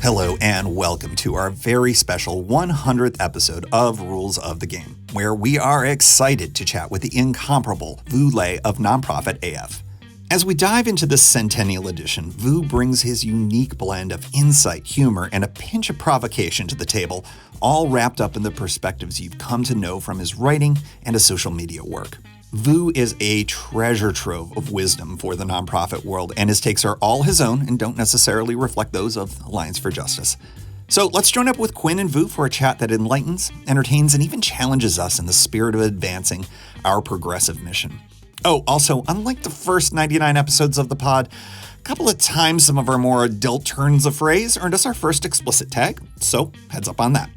Hello and welcome to our very special 100th episode of Rules of the Game, where we are excited to chat with the incomparable Vu Le of Nonprofit AF. As we dive into this centennial edition, Vu brings his unique blend of insight, humor, and a pinch of provocation to the table, all wrapped up in the perspectives you've come to know from his writing and his social media work. Vu is a treasure trove of wisdom for the nonprofit world, and his takes are all his own and don't necessarily reflect those of Alliance for Justice. So let's join up with Quinn and Vu for a chat that enlightens, entertains, and even challenges us in the spirit of advancing our progressive mission. Oh, also, unlike the first 99 episodes of the pod, a couple of times some of our more adult turns of phrase earned us our first explicit tag, so heads up on that.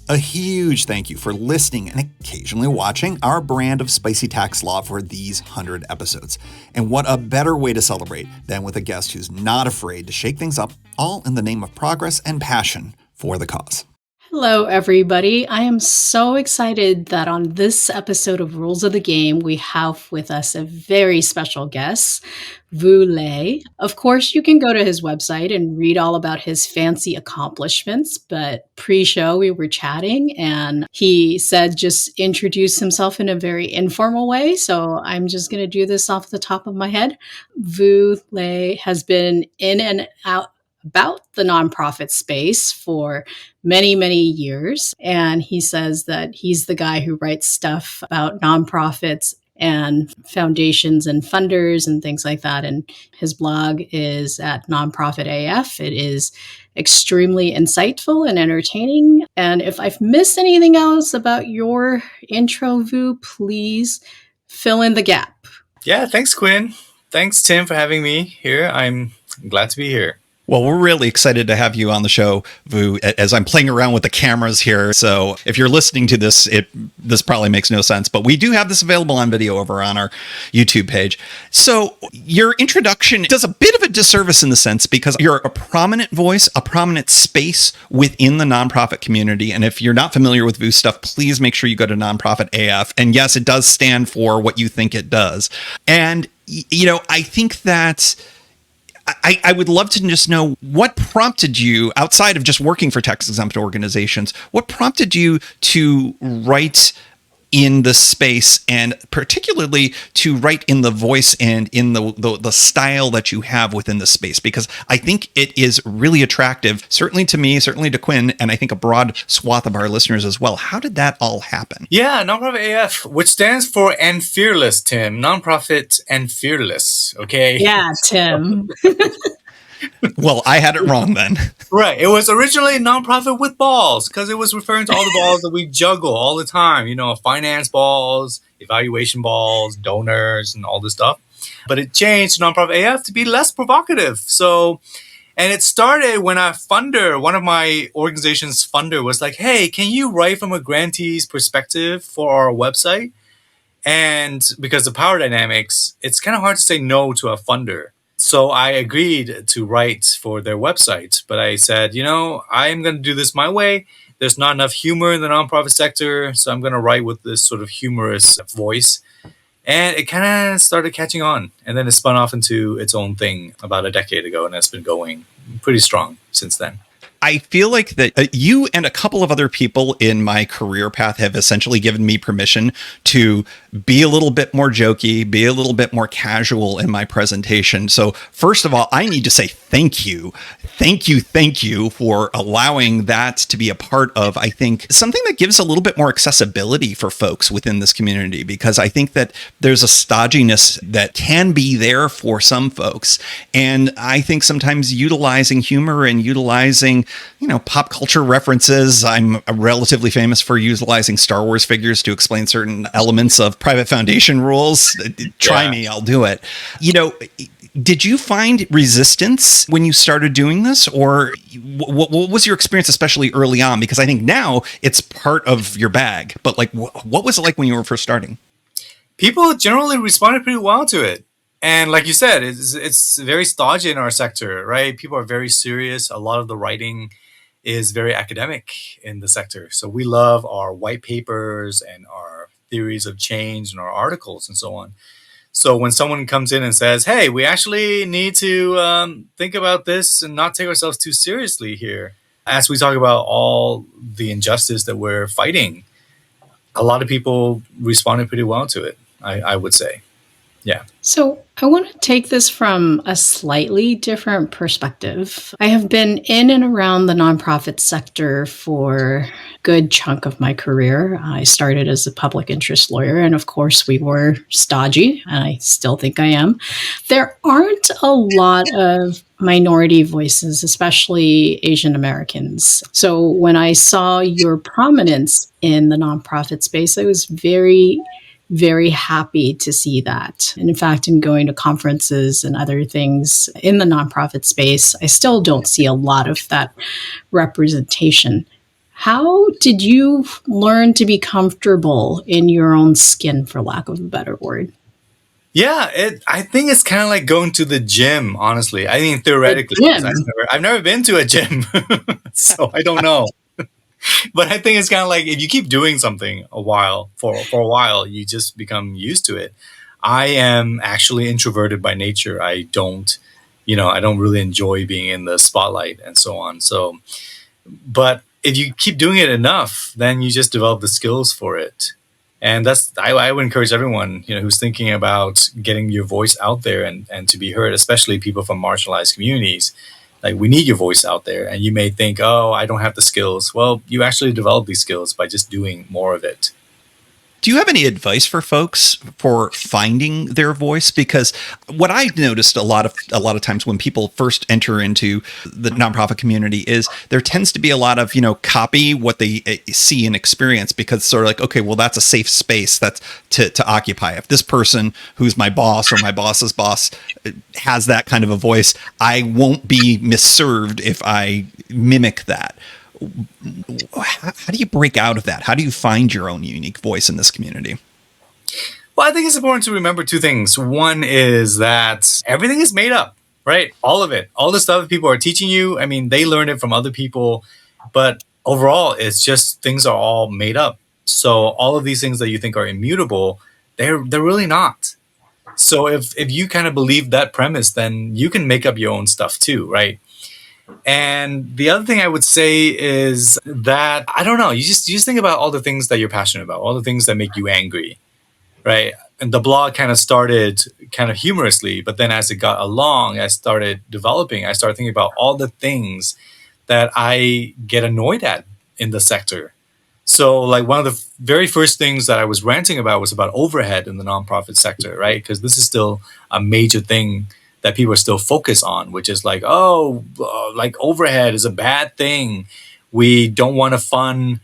A huge thank you for listening and occasionally watching our brand of spicy tax law for these 100 episodes. And what a better way to celebrate than with a guest who's not afraid to shake things up, all in the name of progress and passion for the cause. Hello, everybody. I am so excited that on this episode of Rules of the Game, we have with us a very special guest, Vu Le. Of course, you can go to his website and read all about his fancy accomplishments, but pre-show we were chatting and he said just introduce himself in a very informal way, so I'm just going to do this off the top of my head. Vu Le has been in and out about the nonprofit space for many, many years. And he says that he's the guy who writes stuff about nonprofits and foundations and funders and things like that. And his blog is at Nonprofit AF. It is extremely insightful and entertaining. And if I've missed anything else about your intro, Vu, please fill in the gap. Yeah, thanks, Quinn. Thanks, Tim, for having me here. I'm glad to be here. Well, we're really excited to have you on the show, Vu, as I'm playing around with the cameras here. So if you're listening to this, this probably makes no sense, but we do have this available on video over on our YouTube page. So your introduction does a bit of a disservice in the sense because you're a prominent voice, a prominent space within the nonprofit community. And if you're not familiar with Vu stuff, please make sure you go to Nonprofit AF. And yes, it does stand for what you think it does. And, you know, I think that I would love to just know what prompted you, outside of just working for tax-exempt organizations, what prompted you to write in the space, and particularly to write in the voice and in the style that you have within the space, because I think it is really attractive, certainly to me, certainly to Quinn, and I think a broad swath of our listeners as well. How did that all happen? Yeah, Nonprofit AF, which stands for And Fearless, Tim. Nonprofit and Fearless, okay? Yeah, Tim. Well, I had it wrong then. Right. It was originally Nonprofit with Balls because it was referring to all the balls that we juggle all the time. You know, finance balls, evaluation balls, donors, and all this stuff. But it changed to Nonprofit AF to be less provocative. So, and it started when one of my organization's funder was like, hey, can you write from a grantee's perspective for our website? And because of power dynamics, it's kind of hard to say no to a funder. So I agreed to write for their website, but I said, you know, I'm going to do this my way. There's not enough humor in the nonprofit sector, so I'm going to write with this sort of humorous voice. And it kind of started catching on, and then it spun off into its own thing about a decade ago, and it's been going pretty strong since then. I feel like that you and a couple of other people in my career path have essentially given me permission to be a little bit more jokey, be a little bit more casual in my presentation. So first of all, I need to say thank you. Thank you for allowing that to be a part of, I think, something that gives a little bit more accessibility for folks within this community, because I think that there's a stodginess that can be there for some folks. And I think sometimes utilizing humor and utilizing, you know, pop culture references. I'm relatively famous for utilizing Star Wars figures to explain certain elements of private foundation rules. Try me, I'll do it. You know, did you find resistance when you started doing this, or what was your experience, especially early on? Because I think now it's part of your bag, but like, what was it like when you were first starting? People generally responded pretty well to it. And like you said, it's very stodgy in our sector, right? People are very serious. A lot of the writing is very academic in the sector. So we love our white papers and our theories of change and our articles and so on. So when someone comes in and says, hey, we actually need to think about this and not take ourselves too seriously here, as we talk about all the injustice that we're fighting, a lot of people responded pretty well to it, I would say. Yeah. So, I want to take this from a slightly different perspective. I have been in and around the nonprofit sector for a good chunk of my career. I started as a public interest lawyer, and of course, we were stodgy, and I still think I am. There aren't a lot of minority voices, especially Asian Americans. So, when I saw your prominence in the nonprofit space, I was very happy to see that. And in fact, in going to conferences and other things in the nonprofit space, I still don't see a lot of that representation. How did you learn to be comfortable in your own skin, for lack of a better word? Yeah, I think it's kind of like going to the gym, honestly. I mean, theoretically, The 'cause gym. I've never been to a gym, so I don't know. But I think it's kind of like if you keep doing something for a while, you just become used to it. I am actually introverted by nature. I don't really enjoy being in the spotlight and so on. So, but if you keep doing it enough, then you just develop the skills for it. And I would encourage everyone, who's thinking about getting your voice out there and to be heard, especially people from marginalized communities. Like, we need your voice out there. And you may think, oh, I don't have the skills. Well, you actually develop these skills by just doing more of it. Do you have any advice for folks for finding their voice? Because what I've noticed a lot of times when people first enter into the nonprofit community is there tends to be a lot of, copy what they see and experience, because it's sort of like, okay, well, that's a safe space that's to occupy. If this person who's my boss or my boss's boss has that kind of a voice, I won't be misserved if I mimic that. How do you break out of that? How do you find your own unique voice in this community? Well, I think it's important to remember two things. One is that everything is made up, right? All of it. All the stuff that people are teaching you, I mean, they learned it from other people. But overall, it's just things are all made up. So all of these things that you think are immutable, they're really not. So if you kind of believe that premise, then you can make up your own stuff too, right? And the other thing I would say is that, I don't know, you just think about all the things that you're passionate about, all the things that make you angry, right? And the blog kind of started kind of humorously, but then as it got along, I started thinking about all the things that I get annoyed at in the sector. So like one of the very first things that I was ranting about was about overhead in the nonprofit sector, right? Because this is still a major thing that people are still focused on, which is like, like overhead is a bad thing. We don't want to fund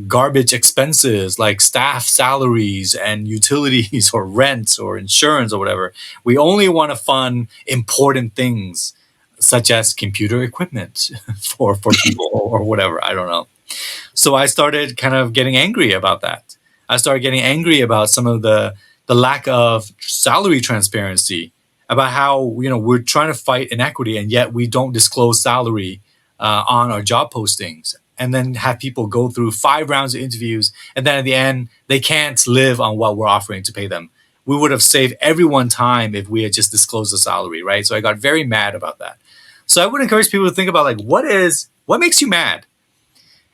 garbage expenses like staff salaries and utilities or rent or insurance or whatever. We only want to fund important things such as computer equipment for people or whatever. I don't know. So I started kind of getting angry about that. I started getting angry about some of the lack of salary transparency, about how we're trying to fight inequity and yet we don't disclose salary on our job postings, and then have people go through 5 rounds of interviews, and then at the end they can't live on what we're offering to pay them. We would have saved everyone time if we had just disclosed the salary, right? So I got very mad about that. So I would encourage people to think about like what makes you mad,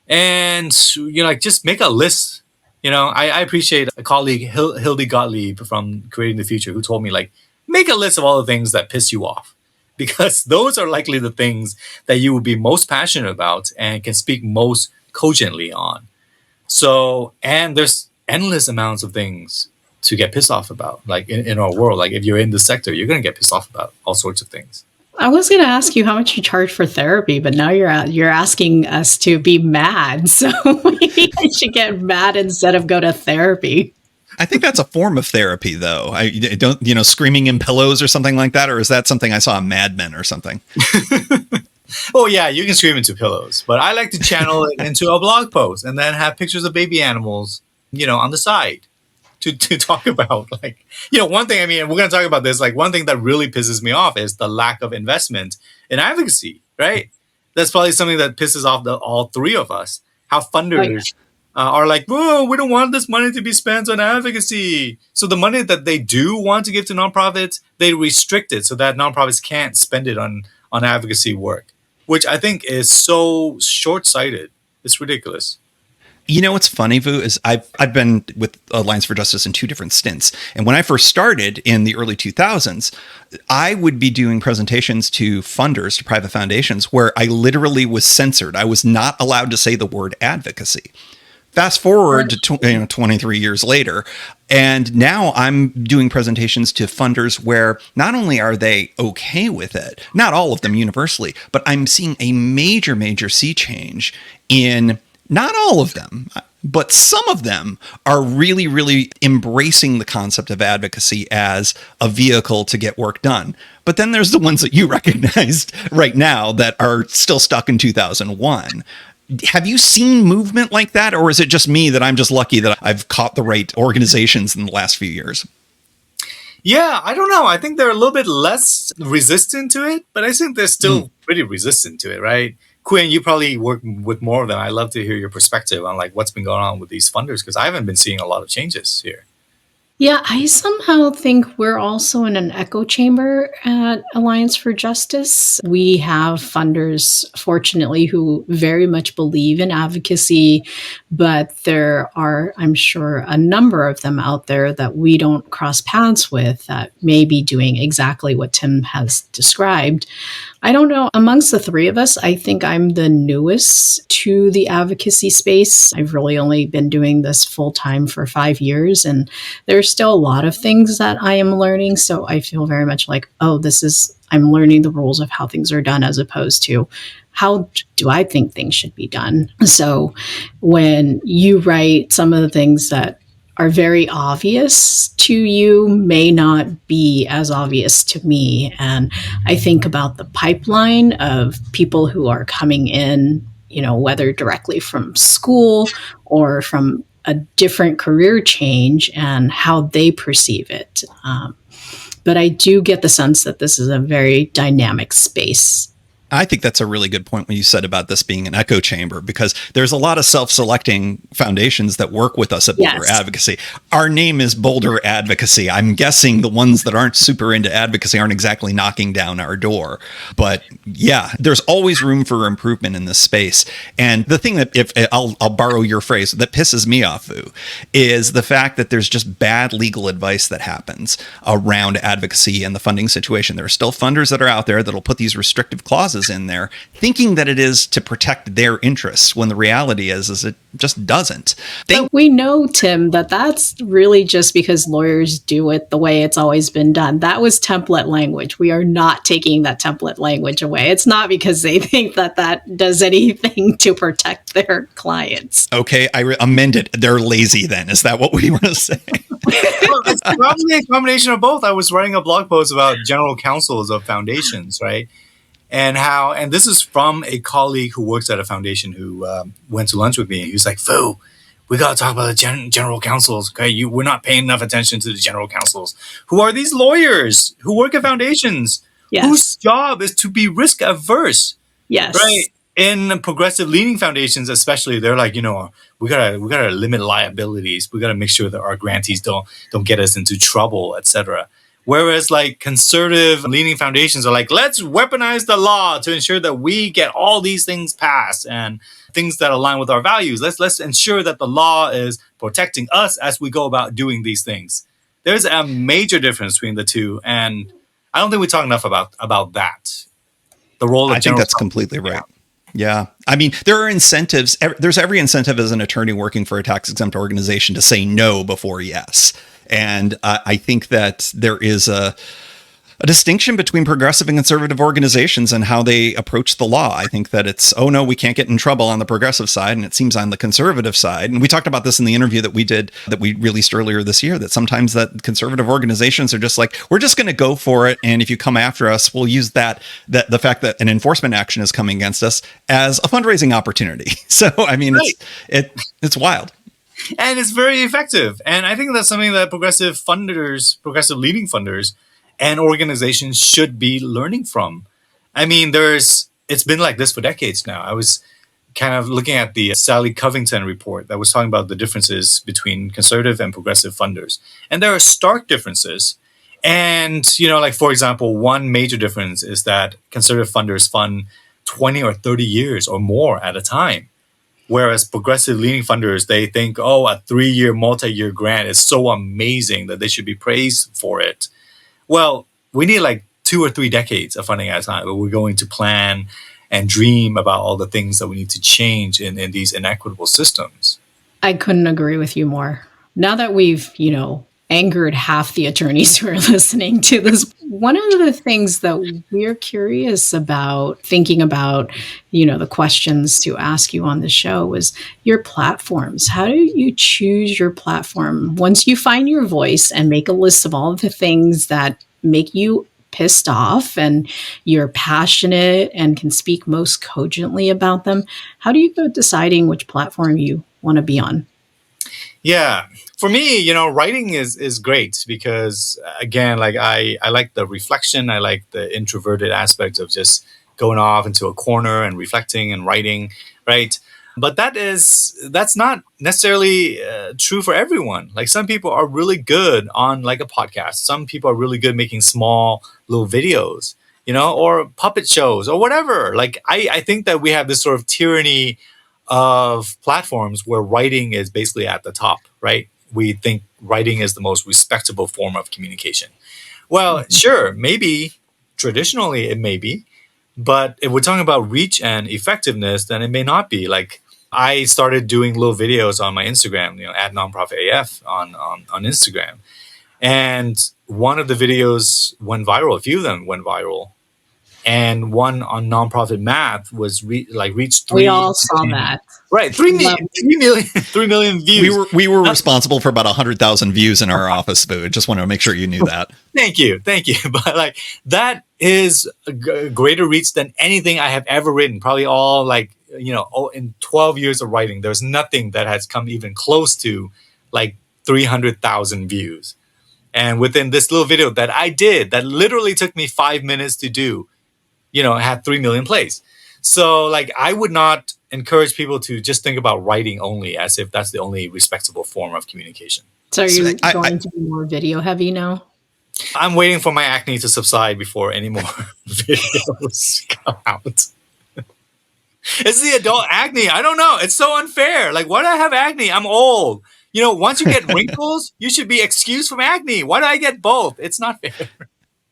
and like just make a list. I appreciate a colleague, Hildy Gottlieb from Creating the Future, who told me like, make a list of all the things that piss you off, because those are likely the things that you will be most passionate about and can speak most cogently on. So, and there's endless amounts of things to get pissed off about, like in our world. Like if you're in the sector, you're going to get pissed off about all sorts of things. I was going to ask you how much you charge for therapy, but now you're asking us to be mad. So maybe I should get mad instead of go to therapy. I think that's a form of therapy, though. I don't, screaming in pillows or something like that, or is that something I saw on Mad Men or something? Oh yeah, you can scream into pillows, but I like to channel it into a blog post and then have pictures of baby animals, on the side to talk about. Like, one thing. I mean, we're going to talk about this. Like, one thing that really pisses me off is the lack of investment in advocacy. Right? That's probably something that pisses off all 3 of us. How funders are like, "Whoa, we don't want this money to be spent on advocacy." So the money that they do want to give to nonprofits, they restrict it so that nonprofits can't spend it on advocacy work, which I think is so short-sighted. It's ridiculous. You know what's funny, Vu, is I've been with Alliance for Justice in 2 different stints. And when I first started in the early 2000s, I would be doing presentations to funders, to private foundations, where I literally was censored. I was not allowed to say the word advocacy. Fast forward to 23 years later, and now I'm doing presentations to funders where not only are they okay with it, not all of them universally, but I'm seeing a major, major sea change in not all of them, but some of them are really, really embracing the concept of advocacy as a vehicle to get work done. But then there's the ones that you recognized right now that are still stuck in 2001. Have you seen movement like that, or is it just me that I'm just lucky that I've caught the right organizations in the last few years? Yeah, I don't know. I think they're a little bit less resistant to it, but I think they're still pretty resistant to it, right? Quinn, you probably work with more of them. I'd love to hear your perspective on like what's been going on with these funders, because I haven't been seeing a lot of changes here. Yeah, I somehow think we're also in an echo chamber at Alliance for Justice. We have funders, fortunately, who very much believe in advocacy, but there are, I'm sure, a number of them out there that we don't cross paths with that may be doing exactly what Tim has described. I don't know. Amongst the 3 of us, I think I'm the newest to the advocacy space. I've really only been doing this full time for 5 years, and there's still a lot of things that I am learning. So I feel very much like, oh, I'm learning the rules of how things are done as opposed to how do I think things should be done. So when you write some of the things that are very obvious to you may not be as obvious to me. And I think about the pipeline of people who are coming in, whether directly from school or from a different career change and how they perceive it. But I do get the sense that this is a very dynamic space. I think that's a really good point when you said about this being an echo chamber, because there's a lot of self-selecting foundations that work with us at Boulder Advocacy. Our name is Boulder Advocacy. I'm guessing the ones that aren't super into advocacy aren't exactly knocking down our door. But yeah, there's always room for improvement in this space. And the thing that, if I'll borrow your phrase, that pisses me off, Vu, is the fact that there's just bad legal advice that happens around advocacy and the funding situation. There are still funders that are out there that'll put these restrictive clauses in there thinking that it is to protect their interests, when the reality is it just doesn't. But we know, Tim, that's really just because lawyers do it the way it's always been done. That was template language. We are not taking that template language away. It's not because they think that does anything to protect their clients. Okay, I amend it. They're lazy then. Is that what we want to say? Well, it's probably a combination of both. I was writing a blog post about general counsels of foundations, right? And this is from a colleague who works at a foundation who went to lunch with me. He was like, "Fu, we got to talk about the general counsels. Okay, we're not paying enough attention to the general counsels. Who are these lawyers who work at foundations? Yes. Whose job is to be risk averse?" Yes. Right. In progressive leaning foundations, especially, they're like, we gotta limit liabilities. We gotta make sure that our grantees don't get us into trouble, etc. Whereas like conservative leaning foundations are like, let's weaponize the law to ensure that we get all these things passed and things that align with our values. Let's ensure that the law is protecting us as we go about doing these things. There's a major difference between the two, and I don't think we talk enough about that. The role of I think that's completely right. Yeah. I mean, there are incentives. There's every incentive as an attorney working for a tax-exempt organization to say no before yes. And I think that there is a distinction between progressive and conservative organizations and how they approach the law. I think that it's, oh no, we can't get in trouble on the progressive side, and it seems on the conservative side. And we talked about this in the interview that we released earlier this year, that sometimes that conservative organizations are just like, we're just going to go for it, and if you come after us, we'll use that the fact that an enforcement action is coming against us as a fundraising opportunity. So I mean, right. It's wild. And it's very effective. And I think that's something that progressive leading funders and organizations should be learning from. I mean, it's been like this for decades now. I was kind of looking at the Sally Covington report that was talking about the differences between conservative and progressive funders. And there are stark differences. And, like, for example, one major difference is that conservative funders fund 20 or 30 years or more at a time. Whereas progressive leaning funders, they think, oh, a 3-year, multi-year grant is so amazing that they should be praised for it. Well, we need like 2 or 3 decades of funding at a time where we're going to plan and dream about all the things that we need to change in these inequitable systems. I couldn't agree with you more. Now that we've, angered half the attorneys who are listening to this, one of the things that we're curious about, thinking about, the questions to ask you on the show was your platforms. How do you choose your platform? Once you find your voice and make a list of all of the things that make you pissed off and you're passionate and can speak most cogently about them, how do you go deciding which platform you want to be on? Yeah. For me, writing is great because, again, like I like the reflection. I like the introverted aspect of just going off into a corner and reflecting and writing, right? But that's not necessarily true for everyone. Like, some people are really good on like a podcast. Some people are really good making small little videos, or puppet shows or whatever. Like, I think that we have this sort of tyranny of platforms where writing is basically at the top, right? We think writing is the most respectable form of communication. Well, sure, maybe traditionally it may be, but if we're talking about reach and effectiveness, then it may not be. Like, I started doing little videos on my Instagram, at nonprofitaf on Instagram. And one of the videos went viral. A few of them went viral. And one on nonprofit math was reached 3. We all saw that. Right, 3 million views. We were responsible for about 100,000 views in our office booth. Just wanted to make sure you knew that. Thank you. But like, that is a greater reach than anything I have ever written. Probably all in 12 years of writing, there's nothing that has come even close to like 300,000 views. And within this little video that I did, that literally took me 5 minutes to do, had 3 million plays. So like, I would not encourage people to just think about writing only as if that's the only respectable form of communication. So are you going to be more video heavy now? I'm waiting for my acne to subside before any more videos come out. It's the adult acne. I don't know. It's so unfair. Like, why do I have acne? I'm old. Once you get wrinkles, you should be excused from acne. Why do I get both? It's not fair.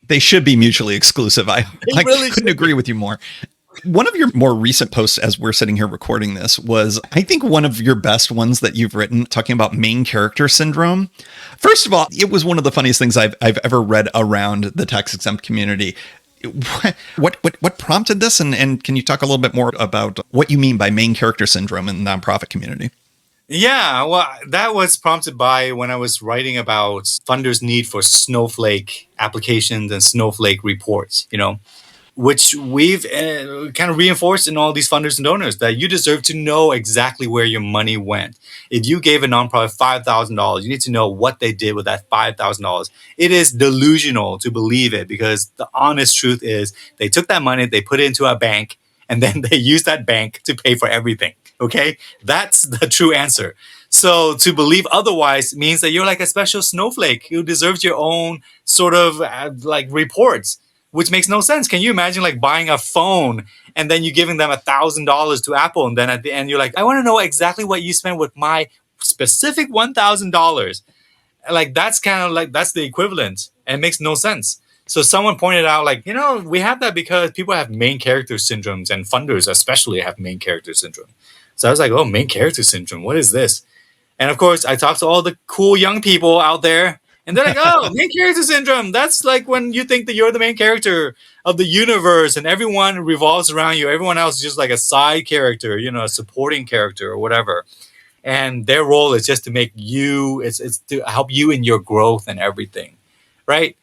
They should be mutually exclusive. I really couldn't agree with you more. One of your more recent posts, as we're sitting here recording this, was, I think, one of your best ones that you've written, talking about main character syndrome. First of all, it was one of the funniest things I've ever read around the tax-exempt community. What prompted this? And can you talk a little bit more about what you mean by main character syndrome in the nonprofit community? Yeah, well, that was prompted by when I was writing about funders' need for snowflake applications and snowflake reports, which we've kind of reinforced in all these funders and donors, that you deserve to know exactly where your money went. If you gave a nonprofit $5,000, you need to know what they did with that $5,000. It is delusional to believe it, because the honest truth is they took that money, they put it into a bank, and then they used that bank to pay for everything. Okay? That's the true answer. So to believe otherwise means that you're like a special snowflake who deserves your own sort of reports, which makes no sense. Can you imagine like buying a phone and then you giving them $1,000 to Apple, and then at the end you're like, I want to know exactly what you spent with my specific $1,000. Like, that's kind of like, that's the equivalent, and it makes no sense. So someone pointed out, like, we have that because people have main character syndromes, and funders especially have main character syndrome. So I was like, oh, main character syndrome, what is this? And of course, I talked to all the cool young people out there, and they're like, oh, main character syndrome. That's like when you think that you're the main character of the universe and everyone revolves around you. Everyone else is just like a side character, a supporting character or whatever. And their role is just to make you, it's to help you in your growth and everything, right?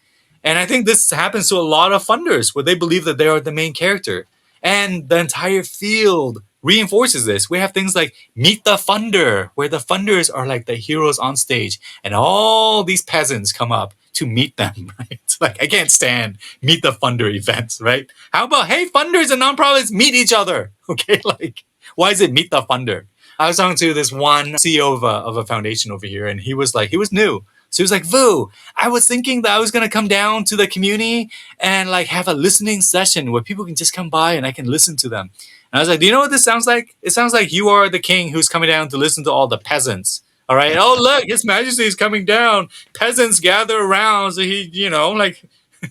And I think this happens to a lot of funders where they believe that they are the main character. And the entire field reinforces this. We have things like Meet the Funder, where the funders are like the heroes on stage, and all these peasants come up to meet them, right? Like, I can't stand Meet the Funder events, right? How about, hey, funders and nonprofits meet each other, okay? Like, Why is it Meet the Funder? I was talking to this one CEO of a foundation over here, and he was new. So he was like, Vu, I was thinking that I was going to come down to the community and like have a listening session where people can just come by and I can listen to them. And I was like, do you know what this sounds like? It sounds like you are the king who's coming down to listen to all the peasants. All right. Oh, look, His Majesty is coming down. Peasants gather around. So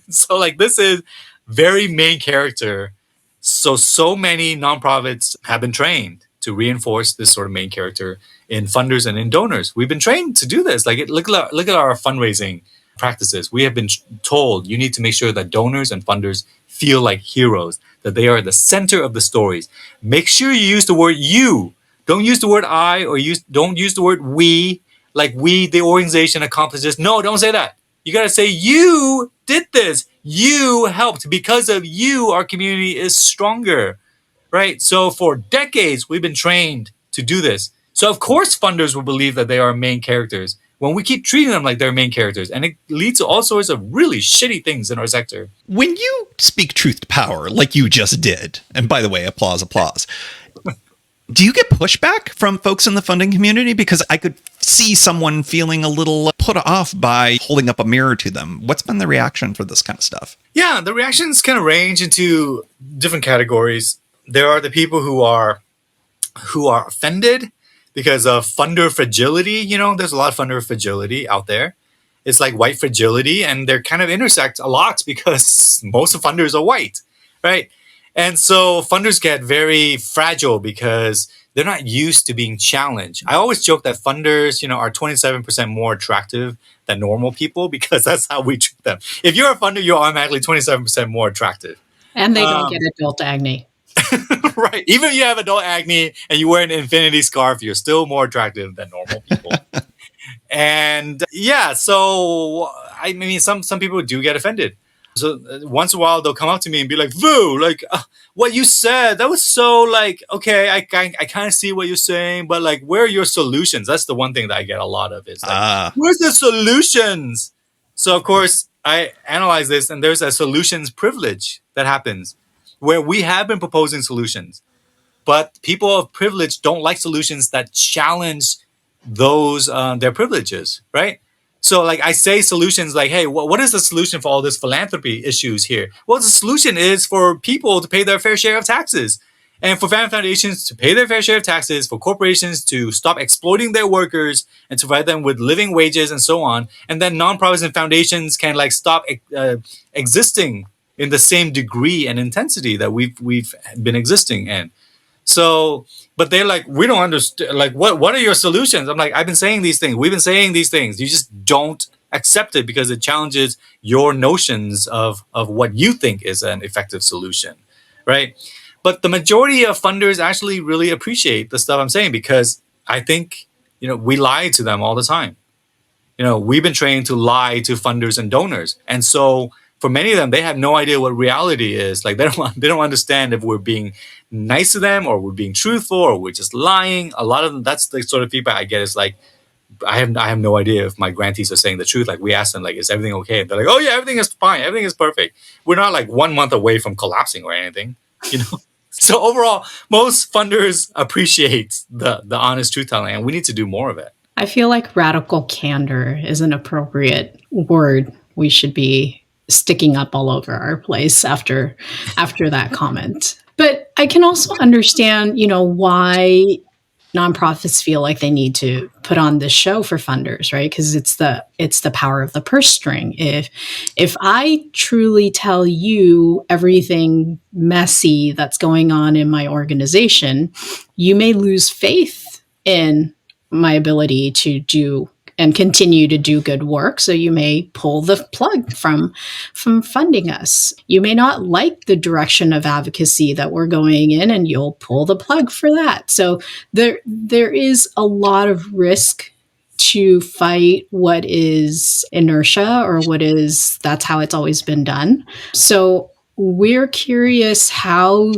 so like this is very main character. So many nonprofits have been trained to reinforce this sort of main character in funders and in donors. We've been trained to do this. Like, look at our fundraising practices. We have been told you need to make sure that donors and funders feel like heroes, that they are at the center of the stories. Make sure you use the word you. Don't use the word I, or don't use the word we, like we, the organization, accomplished this. No, don't say that. You got to say you did this. You helped. Because of you, our community is stronger, right? So for decades, we've been trained to do this. So of course, funders will believe that they are main characters when we keep treating them like they're main characters. And it leads to all sorts of really shitty things in our sector. When you speak truth to power, like you just did, and by the way, applause, do you get pushback from folks in the funding community? Because I could see someone feeling a little put off by holding up a mirror to them. What's been the reaction for this kind of stuff? Yeah, the reactions kind of range into different categories. There are the people who are offended because of funder fragility. There's a lot of funder fragility out there. It's like white fragility, and they kind of intersect a lot because most of funders are white, right? And so funders get very fragile because they're not used to being challenged. I always joke that funders, are 27% more attractive than normal people because that's how we treat them. If you're a funder, you're automatically 27% more attractive. And they don't get adult acne. Right. Even if you have adult acne and you wear an infinity scarf, you're still more attractive than normal people. And yeah, so I mean, some people do get offended. So once in a while, they'll come up to me and be like, Vu, like, what you said, that was so like, okay, I kind of see what you're saying, but like, where are your solutions? That's the one thing that I get a lot of is like, where's the solutions? So, of course, I analyze this, and there's a solutions privilege that happens where we have been proposing solutions, but people of privilege don't like solutions that challenge those their privileges, right? So like I say solutions like, hey, what is the solution for all this philanthropy issues here? Well, the solution is for people to pay their fair share of taxes, and for family foundations to pay their fair share of taxes, for corporations to stop exploiting their workers and to provide them with living wages and so on. And then nonprofits and foundations can like stop existing in the same degree and intensity that we've been existing in. So, but they're like, we don't understand. Like, what are your solutions? I'm like, I've been saying these things. We've been saying these things. You just don't accept it because it challenges your notions of what you think is an effective solution, right? But the majority of funders actually really appreciate the stuff I'm saying because I think, we lie to them all the time. We've been trained to lie to funders and donors. And so for many of them, they have no idea what reality is. Like they don't understand if we're being nice to them or we're being truthful or we're just lying. A lot of them, that's the sort of feedback I get is like, I have no idea if my grantees are saying the truth. Like we ask them, like, is everything okay? They're like, oh yeah, everything is fine. Everything is perfect. We're not like 1 month away from collapsing or anything, So overall, most funders appreciate the honest truth telling, and we need to do more of it. I feel like radical candor is an appropriate word we should be sticking up all over our place after that comment. But I can also understand, why nonprofits feel like they need to put on this show for funders, right? Because it's the power of the purse string. If I truly tell you everything messy that's going on in my organization, you may lose faith in my ability to do and continue to do good work. So you may pull the plug from funding us. You may not like the direction of advocacy that we're going in, and you'll pull the plug for that. So there is a lot of risk to fight what is inertia or that's how it's always been done. So we're curious how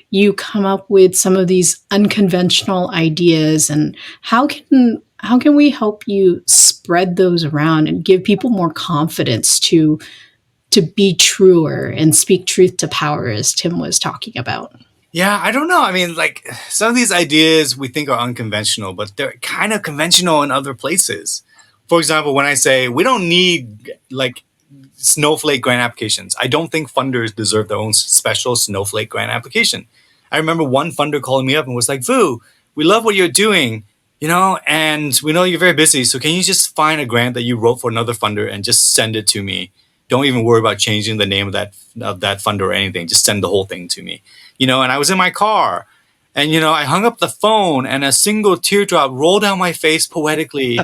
you come up with some of these unconventional ideas, and how can we help you spread those around and give people more confidence to be truer and speak truth to power, as Tim was talking about? Yeah, I don't know. I mean, like some of these ideas we think are unconventional, but they're kind of conventional in other places. For example, when I say we don't need like snowflake grant applications, I don't think funders deserve their own special snowflake grant application. I remember one funder calling me up and was like, Vu, we love what you're doing, and we know you're very busy. So can you just find a grant that you wrote for another funder and just send it to me? Don't even worry about changing the name of that funder or anything. Just send the whole thing to me. And I was in my car and, I hung up the phone and a single teardrop rolled down my face poetically.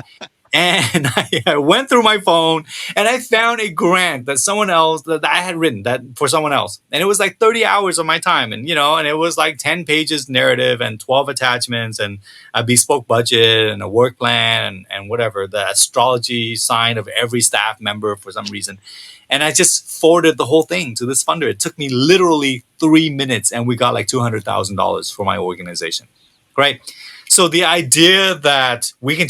And I went through my phone and I found a grant that I had written that for someone else. And it was like 30 hours of my time. And, and it was like 10 pages narrative and 12 attachments and a bespoke budget and a work plan and whatever, the astrology sign of every staff member for some reason. And I just forwarded the whole thing to this funder. It took me literally 3 minutes and we got like $200,000 for my organization. Right. So the idea that we can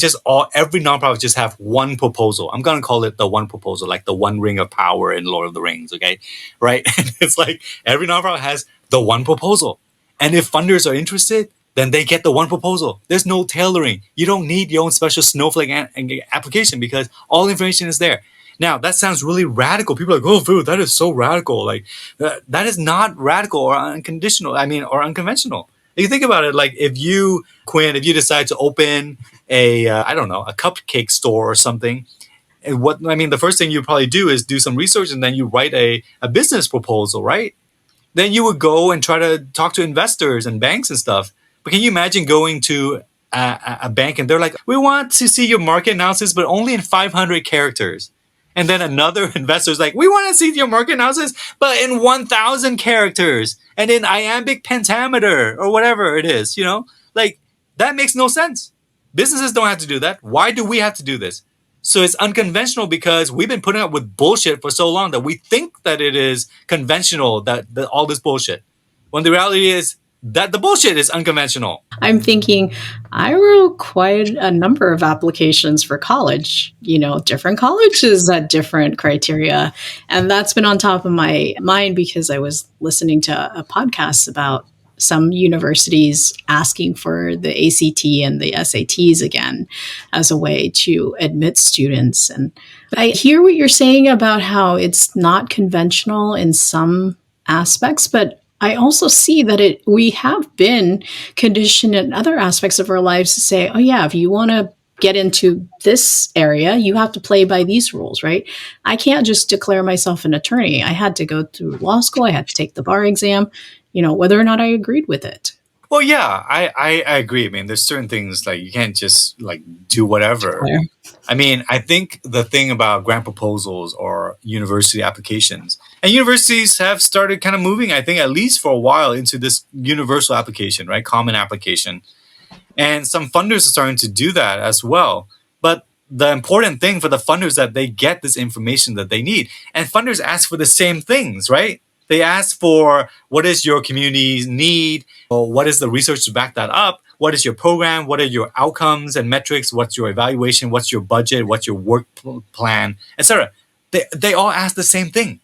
every nonprofit just have one proposal. I'm going to call it the one proposal, like the one ring of power in Lord of the Rings. Okay. Right. It's like every nonprofit has the one proposal. And if funders are interested, then they get the one proposal. There's no tailoring. You don't need your own special snowflake application because all information is there. Now, that sounds really radical. People are like, oh, Vu, that is so radical. Like, that is not radical or unconditional. Or unconventional. If you think about it, like if you decide to open a cupcake store or something, the first thing you probably do is do some research and then you write a business proposal, right? Then you would go and try to talk to investors and banks and stuff. But can you imagine going to a bank and they're like, we want to see your market analysis, but only in 500 characters. And then another investor is like, we want to see your market analysis, but in 1,000 characters and in iambic pentameter or whatever it is, like that makes no sense. Businesses don't have to do that. Why do we have to do this? So it's unconventional because we've been putting up with bullshit for so long that we think that it is conventional, that all this bullshit. When the reality is that the bullshit is unconventional. I'm thinking, I wrote quite a number of applications for college, different colleges at different criteria. And that's been on top of my mind because I was listening to a podcast about some universities asking for the ACT and the SATs again as a way to admit students. And I hear what you're saying about how it's not conventional in some aspects, but I also see that we have been conditioned in other aspects of our lives to say, oh yeah, if you want to get into this area, you have to play by these rules, right? I can't just declare myself an attorney. I had to go through law school. I had to take the bar exam, whether or not I agreed with it. Well, yeah, I agree. There's certain things like you can't just like do whatever. I think the thing about grant proposals or university applications, and universities have started kind of moving, I think, at least for a while into this universal application, right? Common application. And some funders are starting to do that as well. But the important thing for the funders is that they get this information that they need. And funders ask for the same things, right? They ask for what is your community's need, or what is the research to back that up, what is your program, what are your outcomes and metrics, what's your evaluation, what's your budget, what's your work plan, etc. They all ask the same thing.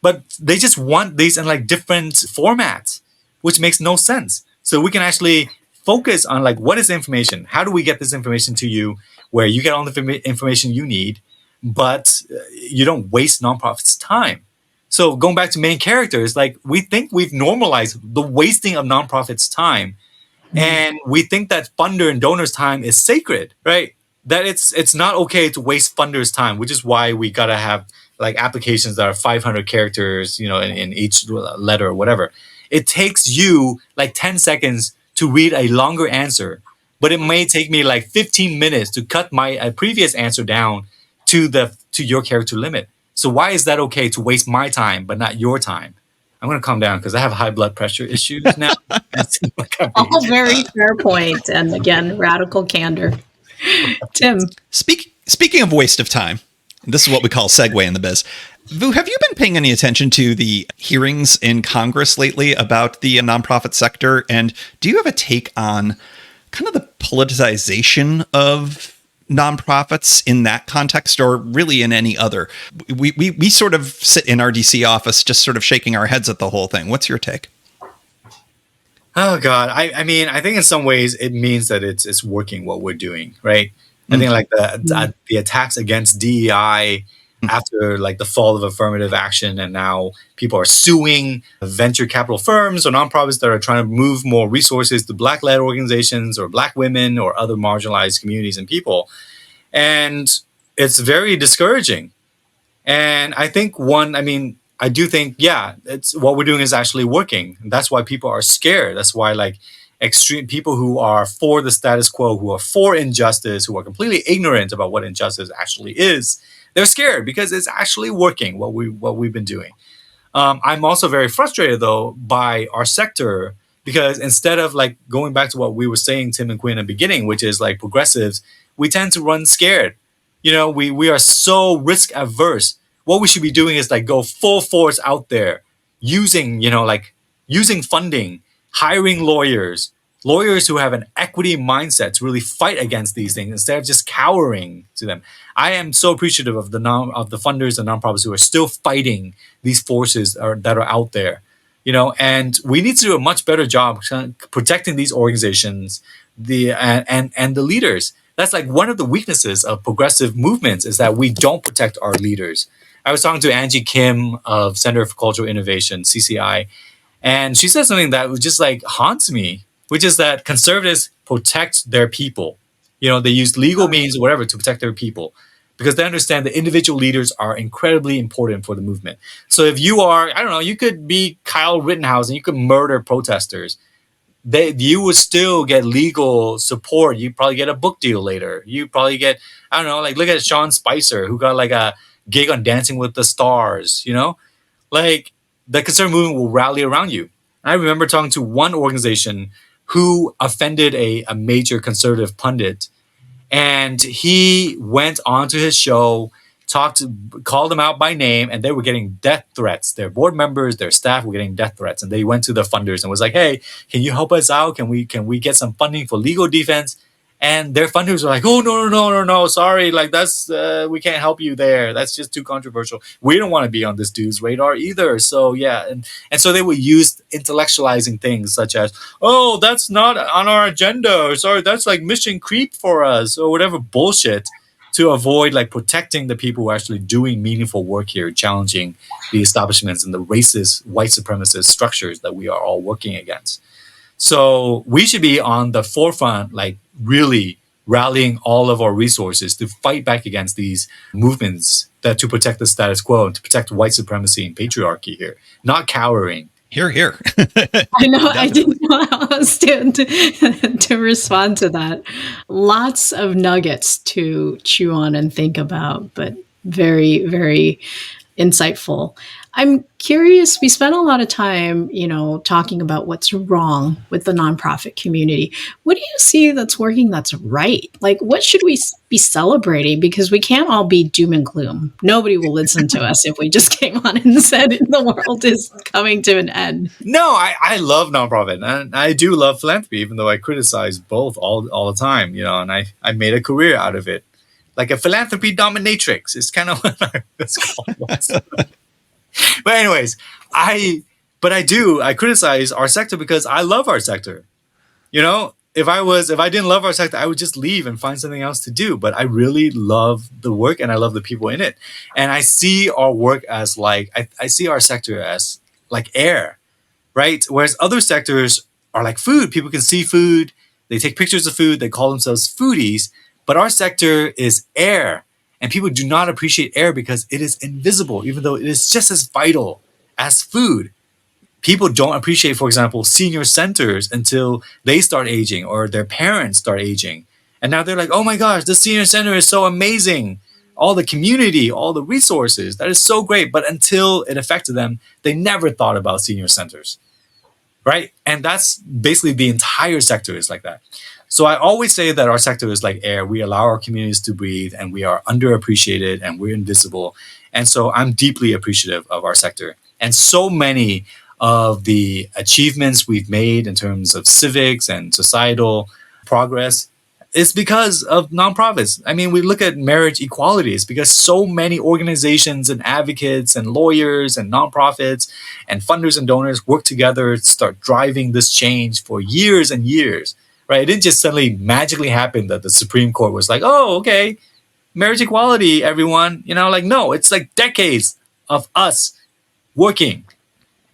But they just want these in like different formats, which makes no sense. So we can actually focus on like, what is information? How do we get this information to you where you get all the information you need, but you don't waste nonprofits' time? So going back to main characters, like we think we've normalized the wasting of nonprofits' time. And we think that funder and donors' time is sacred, right? That it's not okay to waste funders' time, which is why we got to have like applications that are 500 characters, in each letter or whatever. It takes you like 10 seconds to read a longer answer, but it may take me like 15 minutes to cut my previous answer down to your character limit. So why is that okay to waste my time, but not your time? I'm going to calm down because I have high blood pressure issues now. All very fair point. And again, radical candor. Tim. Speaking of waste of time, this is what we call segue in the biz. Vu, have you been paying any attention to the hearings in Congress lately about the nonprofit sector? And do you have a take on kind of the politicization of nonprofits in that context, or really in any other? We sort of sit in our DC office just sort of shaking our heads at the whole thing. What's your take? Oh God. I mean, I think in some ways it means that it's working what we're doing, right? I think like Mm. the attacks against DEI after like the fall of affirmative action, and now people are suing venture capital firms or nonprofits that are trying to move more resources to Black-led organizations or Black women or other marginalized communities and people, and it's very discouraging. And I think I do think, yeah, it's what we're doing is actually working. And that's why people are scared. That's why like extreme people who are for the status quo, who are for injustice, who are completely ignorant about what injustice actually is, they're scared because it's actually working what we've been doing. I'm also very frustrated though by our sector because instead of like going back to what we were saying, Tim and Quinn, in the beginning, which is like progressives, we tend to run scared. We are so risk averse. What we should be doing is like go full force out there, using using funding, hiring lawyers who have an equity mindset to really fight against these things instead of just cowering to them. I am so appreciative of the funders and nonprofits who are still fighting these forces that are out there, and we need to do a much better job protecting these organizations, and the leaders. That's like one of the weaknesses of progressive movements is that we don't protect our leaders. I was talking to Angie Kim of Center for Cultural Innovation, CCI, and she said something that was just like haunts me, which is that conservatives protect their people. They use legal means or whatever to protect their people because they understand that individual leaders are incredibly important for the movement. So if you are, I don't know, you could be Kyle Rittenhouse and you could murder protesters. You would still get legal support. You probably get a book deal later. You probably get, I don't know, like look at Sean Spicer who got like a gig on Dancing with the Stars, like the conservative movement will rally around you. I remember talking to one organization who offended a major conservative pundit, and he went onto his show, called them out by name, and they were getting death threats. Their board members, their staff were getting death threats, and they went to the funders and was like, "Hey, can you help us out? Can we get some funding for legal defense?" And their funders were like, "Oh no, sorry, like that's we can't help you there. That's just too controversial. We don't want to be on this dude's radar either." So yeah, and so they would use intellectualizing things such as, "Oh, that's not on our agenda," or "Sorry, that's like mission creep for us," or whatever bullshit, to avoid like protecting the people who are actually doing meaningful work here, challenging the establishments and the racist, white supremacist structures that we are all working against. So we should be on the forefront, like really rallying all of our resources to fight back against these movements that to protect the status quo and to protect white supremacy and patriarchy here, not cowering. Here, here. I know. I didn't know how else to respond to that. Lots of nuggets to chew on and think about, but very, very insightful. I'm curious. We spent a lot of time, talking about what's wrong with the nonprofit community. What do you see that's working that's right? Like, what should we be celebrating? Because we can't all be doom and gloom. Nobody will listen to us if we just came on and said the world is coming to an end. No, I love nonprofit and I do love philanthropy, even though I criticize both all the time, and I made a career out of it. Like a philanthropy dominatrix is kind of what I was called. But anyways, I criticize our sector because I love our sector. If I didn't love our sector, I would just leave and find something else to do. But I really love the work and I love the people in it. And I see our work as like I see our sector as like air, right? Whereas other sectors are like food. People can see food, they take pictures of food, they call themselves foodies. But our sector is air. And people do not appreciate air because it is invisible, even though it is just as vital as food. People don't appreciate, for example, senior centers until they start aging or their parents start aging. And now they're like, oh my gosh, the senior center is so amazing. All the community, all the resources, that is so great. But until it affected them, they never thought about senior centers. Right? And that's basically the entire sector is like that. So I always say that our sector is like air. We allow our communities to breathe and we are underappreciated and we're invisible. And so I'm deeply appreciative of our sector. And so many of the achievements we've made in terms of civics and societal progress It's because of nonprofits. I mean, we look at marriage equality. It's because so many organizations and advocates and lawyers and nonprofits and funders and donors work together to start driving this change for years and years, right? It didn't just suddenly magically happen that the Supreme Court was like, oh, okay, marriage equality, everyone. Like, no, it's like decades of us working.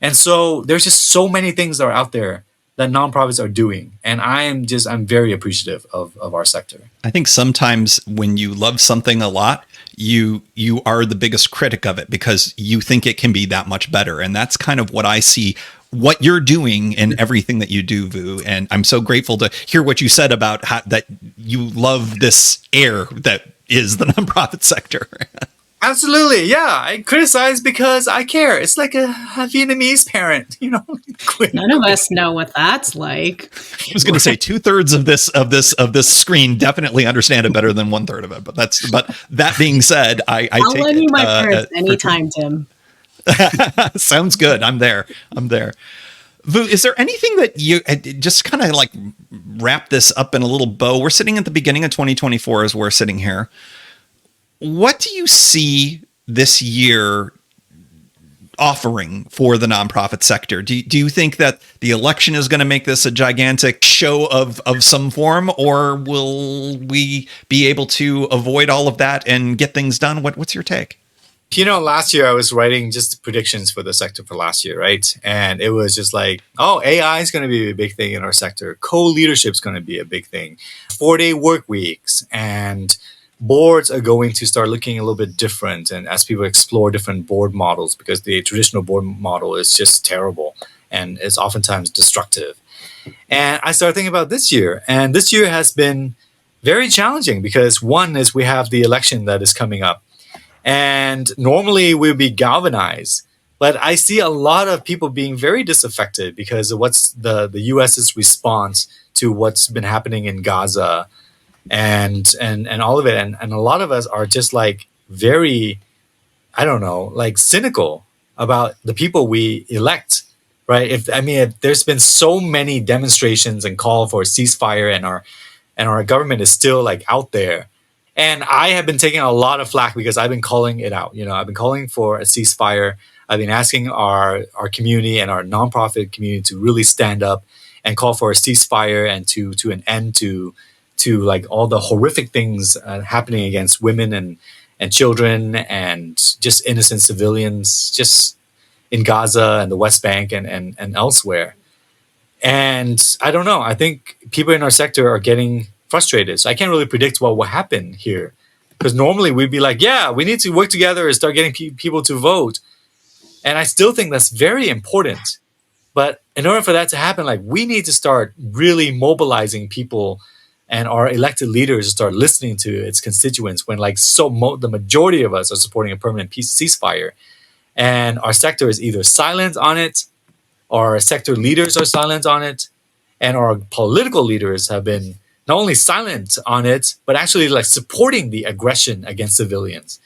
And so there's just so many things that are out there that nonprofits are doing. And I'm very appreciative of our sector. I think sometimes when you love something a lot, you are the biggest critic of it because you think it can be that much better. And that's kind of what I see what you're doing in everything that you do, Vu. And I'm so grateful to hear what you said about how that you love this air that is the nonprofit sector. Absolutely. Yeah. I criticize because I care. It's like a Vietnamese parent, None of us know what that's like. I was going to say 2/3 of this screen definitely understand it better than 1/3 of it. But that being said, I'll take lend you my parents anytime, Tim. Sounds good. I'm there. Vu, is there anything that you just kind of like wrap this up in a little bow? We're sitting at the beginning of 2024 as we're sitting here. What do you see this year offering for the nonprofit sector? Do you think that the election is going to make this a gigantic show of some form, or will we be able to avoid all of that and get things done? What's your take? Last year I was writing just predictions for the sector for last year, right? And it was just like, oh, AI is going to be a big thing in our sector. Co-leadership is going to be a big thing. 4-day work weeks, and boards are going to start looking a little bit different. And as people explore different board models, because the traditional board model is just terrible and it's oftentimes destructive. And I started thinking about this year. And this year has been very challenging because one is we have the election that is coming up. And normally we'll be galvanized. But I see a lot of people being very disaffected because of what's the US's response to what's been happening in Gaza and all of it. And a lot of us are just like very, I don't know, like cynical about the people we elect, right? If there's been so many demonstrations and call for a ceasefire and our government is still like out there. And I have been taking a lot of flack because I've been calling it out. I've been calling for a ceasefire. I've been asking our community and our nonprofit community to really stand up and call for a ceasefire and to an end to like all the horrific things happening against women and children and just innocent civilians just in Gaza and the West Bank and elsewhere. And I don't know. I think people in our sector are getting frustrated. So I can't really predict what will happen here. Because normally we'd be like, yeah, we need to work together and start getting people to vote. And I still think that's very important. But in order for that to happen, like we need to start really mobilizing people and our elected leaders to start listening to its constituents when like the majority of us are supporting a permanent ceasefire. And our sector is either silent on it, or our sector leaders are silent on it, and our political leaders have been not only silent on it, but actually like supporting the aggression against civilians.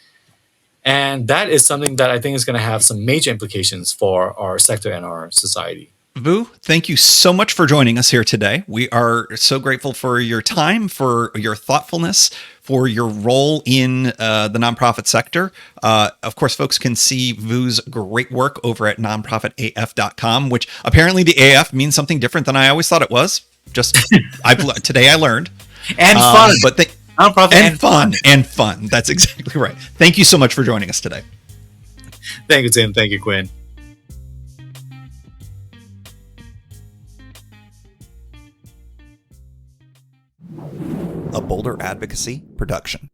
And that is something that I think is going to have some major implications for our sector and our society. Vu, thank you so much for joining us here today. We are so grateful for your time, for your thoughtfulness, for your role in the nonprofit sector. Of course, folks can see Vu's great work over at nonprofitaf.com, which apparently the AF means something different than I always thought it was. Just today I learned. And fun. Nonprofit and fun. That's exactly right. Thank you so much for joining us today. Thank you, Tim. Thank you, Quinn. A Boulder Advocacy production.